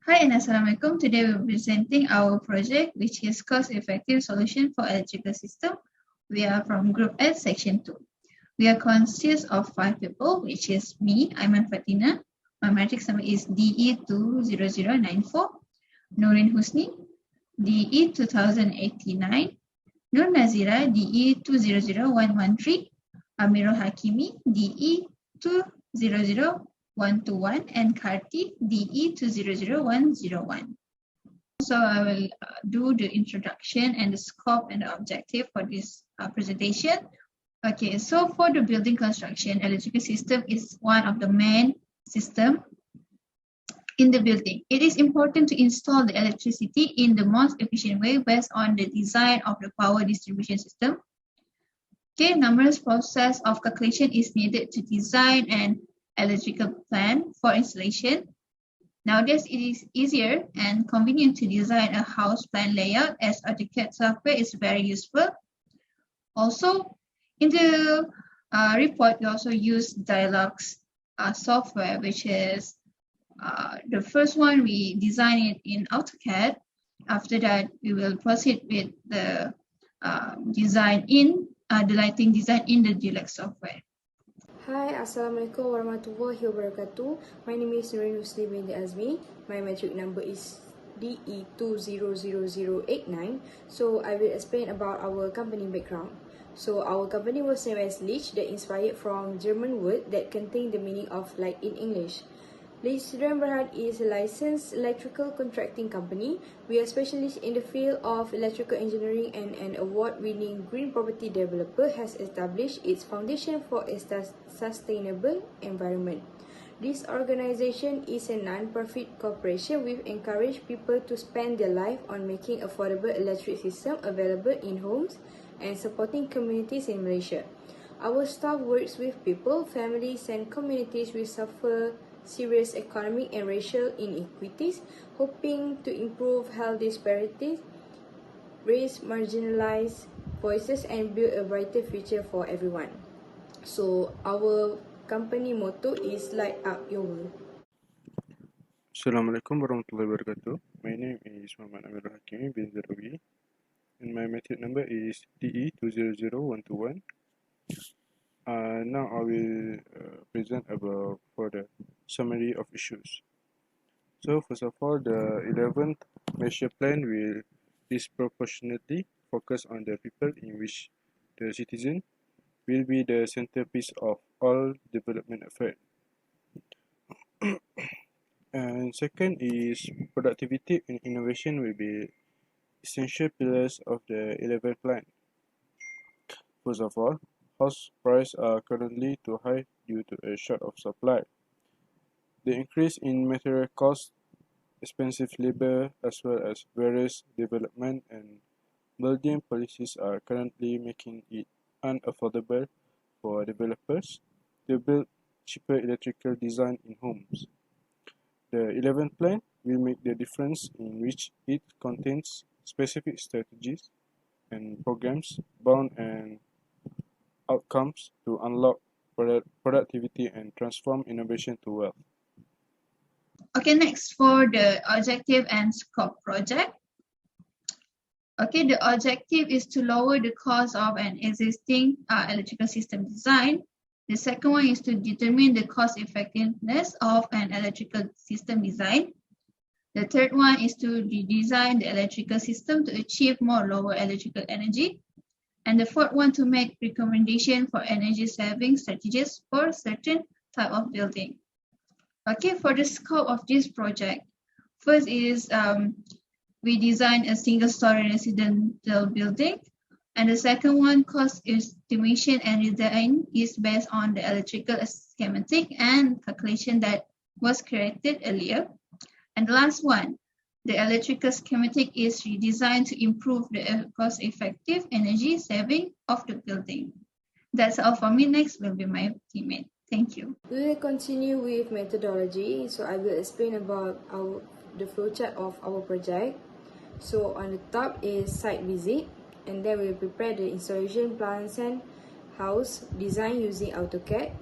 Hi and Assalamualaikum. Today we'll be presenting our project, which is cost-effective solution for electrical system. We are from Group S, Section 2. We are consist of 5 people, which is me, Aiman Fatina. My matrix number is DE20094. Nurin Husni, DE2089. Nur Nazira, DE200113. Amirul Hakimi, DE200121, and Karti, DE200101. So I will do the introduction and the scope and the objective for this presentation. Okay, so for the building construction, electrical system is one of the main system in the building. It is important to install the electricity in the most efficient way based on the design of the power distribution system. Okay, numerous process of calculation is needed to design an electrical plan for installation. Nowadays, it is easier and convenient to design a house plan layout as AutoCAD software is very useful. Also, in the report, we also use Dialogs software, which is the first one we design it in AutoCAD. After that, we will proceed with the design in the lighting design in the Dialogs software. Hi, Assalamualaikum warahmatullahi wabarakatuh. My name is Nurin Husni binti Azmi. My matric number is DE200089. So I will explain about our company background. So our company was named as Licht, that inspired from German word that contain the meaning of light in English. Licht Berhad is a licensed electrical contracting company. We are specialists in the field of electrical engineering, and an award-winning green property developer has established its foundation for a sustainable environment. This organization is a non-profit corporation which encourages people to spend their life on making affordable electric system available in homes and supporting communities in Malaysia. Our staff works with people, families, and communities which suffer serious economic and racial inequities, hoping to improve health disparities, raise marginalized voices, and build a brighter future for everyone. So our company motto is Light Up Your World. Assalamualaikum warahmatullahi wabarakatuh. My name is Muhammad Amirul Hakimi bin Zarawi, and my matric number is DE200121. Now I will present about for the summary of issues. So first of all, the 11th measure plan will disproportionately focus on the people, in which the citizen will be the centerpiece of all development effort. And second is productivity and innovation will be essential pillars of the 11th plan. First of all, house prices are currently too high due to a short of supply. The increase in material costs, expensive labor, as well as various development and building policies are currently making it unaffordable for developers to build cheaper electrical design in homes. The 11th plan will make the difference, in which it contains specific strategies and programs bound and outcomes to unlock productivity and transform innovation to wealth. Okay, next for the objective and scope project. Okay, the objective is to lower the cost of an existing electrical system design. The second one is to determine the cost effectiveness of an electrical system design. The third one is to redesign the electrical system to achieve more lower electrical energy. And the fourth one, to make recommendation for energy saving strategies for certain type of building. Okay, for the scope of this project, first is we design a single-story residential building, and the second one, cost estimation and design, is based on the electrical schematic and calculation that was created earlier. And the last one, the electrical schematic is redesigned to improve the cost-effective energy saving of the building. That's all for me. Next will be my teammate. Thank you. We will continue with methodology. So I will explain about the flowchart of our project. So on the top is site visit, and then we will prepare the installation plans and house design using AutoCAD.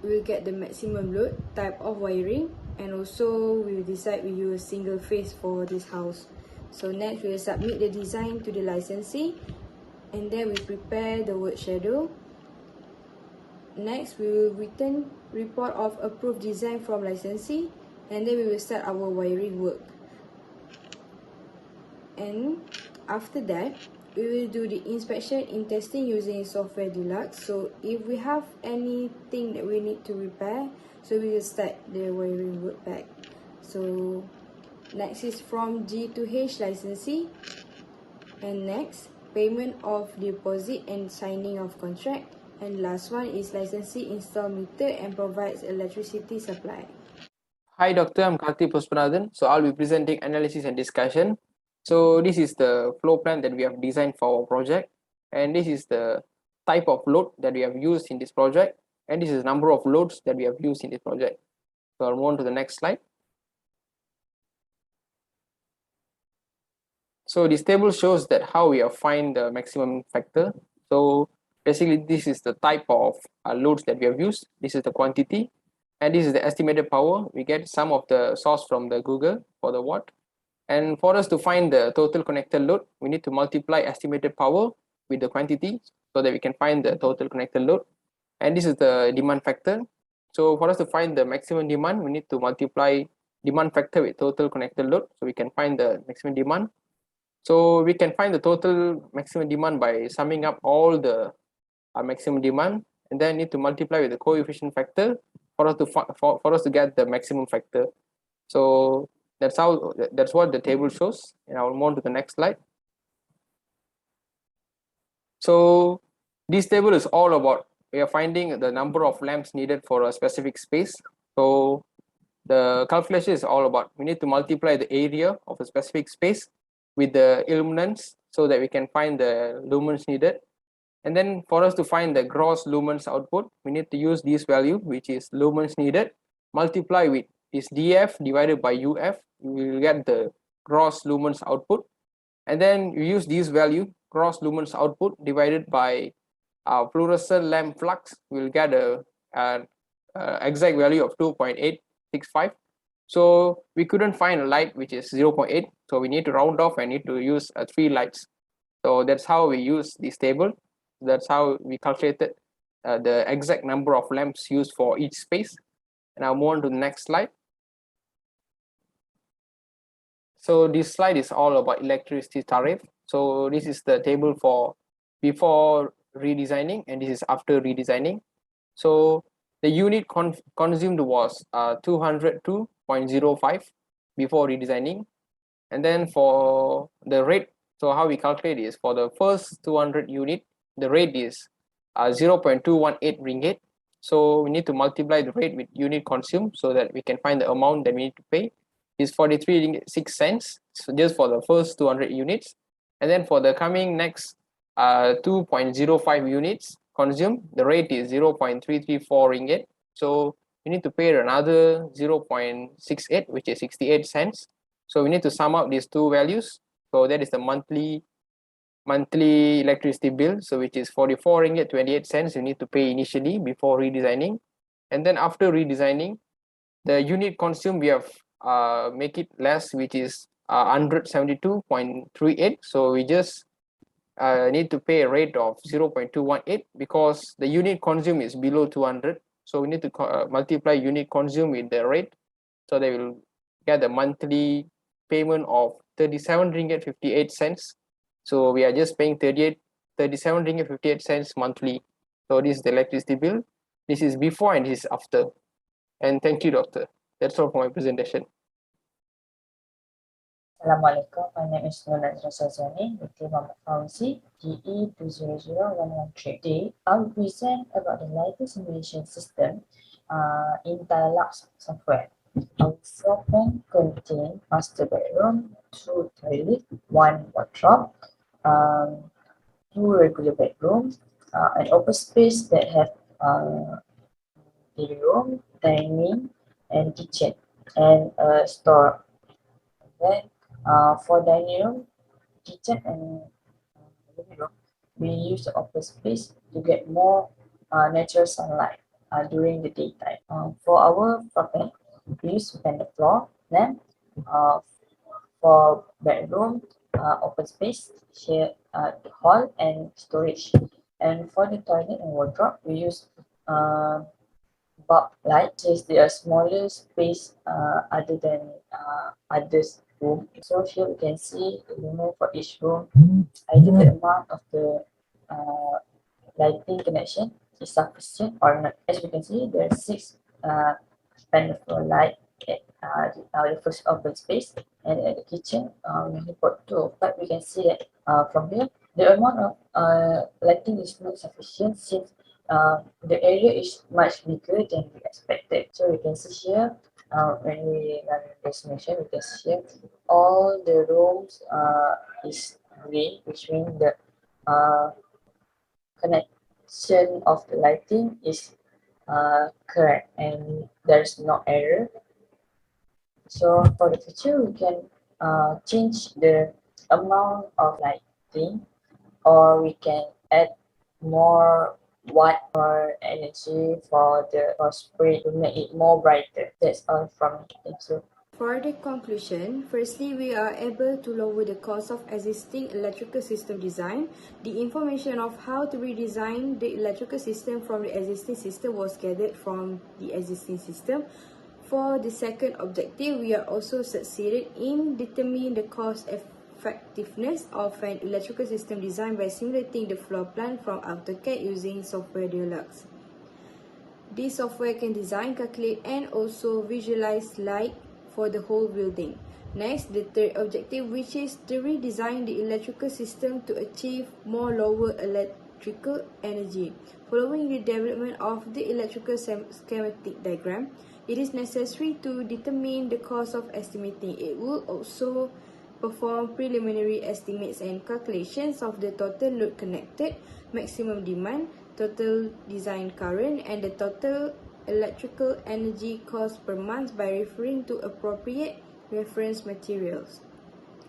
We will get the maximum load, type of wiring, And also we will decide we use single phase for this house. So next we will submit the design to the licensee, and then we prepare the work schedule. Next we will return report of approved design from licensee, and then we will start our wiring work. And after that we will do the inspection in testing using software deluxe. So if we have anything that we need to repair, so we will start the wiring work back. So next is from G to H licensee, and next payment of deposit and signing of contract, and last one is licensee install meter and provides electricity supply. Hi, Doctor. I'm Karthi Puspanathan. So I'll be presenting analysis and discussion. So this is the flow plan that we have designed for our project, and this is the type of load that we have used in this project, and this is the number of loads that we have used in this project. So I'll move on to the next slide. So this table shows that how we have find the maximum factor. So basically, this is the type of loads that we have used. This is the quantity, and this is the estimated power. We get some of the source from the Google for the watt. And for us to find the total connected load, we need to multiply estimated power with the quantity so that we can find the total connected load. And this is the demand factor. So for us to find the maximum demand, we need to multiply demand factor with total connected load so we can find the maximum demand. So we can find the total maximum demand by summing up all the maximum demand, and then need to multiply with the coefficient factor for us to for us to get the maximum factor. So that's what the table shows, and I will move on to the next slide. So this table is all about we are finding the number of lamps needed for a specific space. So the calculation is all about we need to multiply the area of a specific space with the illuminance so that we can find the lumens needed. And then for us to find the gross lumens output, we need to use this value, which is lumens needed, multiply with this dF divided by UF, we will get the gross lumens output. And then you use this value, gross lumens output divided by fluorescent lamp flux, we'll get a exact value of 2.865. So we couldn't find a light which is 0.8, so we need to round off and need to use 3 lights. So that's how we use this table. That's how we calculated the exact number of lamps used for each space. And I'll move on to the next slide. So this slide is all about electricity tariff. So this is the table for before redesigning, and this is after redesigning. So the unit consumed was 202.05 before redesigning. And then for the rate, so how we calculate is for the first 200 unit, the rate is 0.218 ringgit. So we need to multiply the rate with unit consumed so that we can find the amount that we need to pay is 43.06. So just for the first 200 units. And then for the coming next 2.05 units consumed, the rate is 0.334 ringgit. So you need to pay another 0.68, which is 68 cents. So we need to sum up these two values. So that is the monthly electricity bill, so which is 44 ringgit 28 cents you need to pay initially before redesigning. And then after redesigning, the unit consumed we have make it less, which is 172.38. So we just need to pay a rate of 0.218 because the unit consumed is below 200. So we need to multiply unit consumed with the rate, so they will get the monthly payment of 37 ringgit 58 cents. So we are just paying 37 ringgit 58 cents monthly. So this is the electricity bill. This is before and this is after. And thank you, Doctor. That's all for my presentation. Assalamualaikum, my name is Nuna Rasazani with team of Pharmacy, GE 200113. Today, I will present about the lighting simulation system in Dialux software. Our floor plan contains master bedroom, 2 toilet, 1 wardrobe, 2 regular bedrooms, an open space that have living room, dining, and kitchen, and a store. Then for dining room, kitchen, and living room, we use the open space to get more natural sunlight during the daytime. For our floor plan, we use the floor lamp for bedroom, open space, share hall, and storage. And for the toilet and wardrobe, we use bulb light, just the smaller space other than others room. So here we can see, for each room, either the amount of the uh, lighting connection is sufficient or not. As we can see, there are six panel for light at the first open space, and at the kitchen we have got two. But we can see that from here the amount of lighting is not sufficient since the area is much bigger than we expected. So we can see here when we run the estimation, we can see here all the rooms is green, which means the uh, connection of the lighting is correct and there's no error. So for the future, we can change the amount of lighting, or we can add more watt or energy for the spray to make it more brighter. That's all from me. Thank you. For the conclusion, firstly, we are able to lower the cost of existing electrical system design. The information of how to redesign the electrical system from the existing system was gathered from the existing system. For the second objective, we are also succeeded in determining the cost effectiveness of an electrical system design by simulating the floor plan from AutoCAD using software Deluxe. This software can design, calculate, and also visualize light for the whole building. Next, the third objective, which is to redesign the electrical system to achieve more lower electrical energy. Following the development of the electrical schematic diagram, it is necessary to determine the cost of estimating. It will also perform preliminary estimates and calculations of the total load connected, maximum demand, total design current, and the total electrical energy cost per month by referring to appropriate reference materials.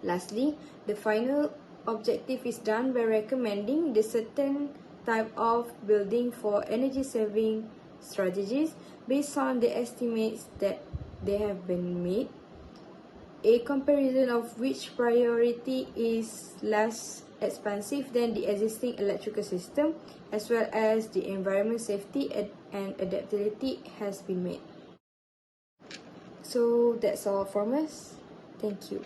Lastly, the final objective is done by recommending the certain type of building for energy saving strategies based on the estimates that they have been made. A comparison of which priority is less expensive than the existing electrical system, as well as the environment safety and adaptability has been made. So that's all from us. Thank you.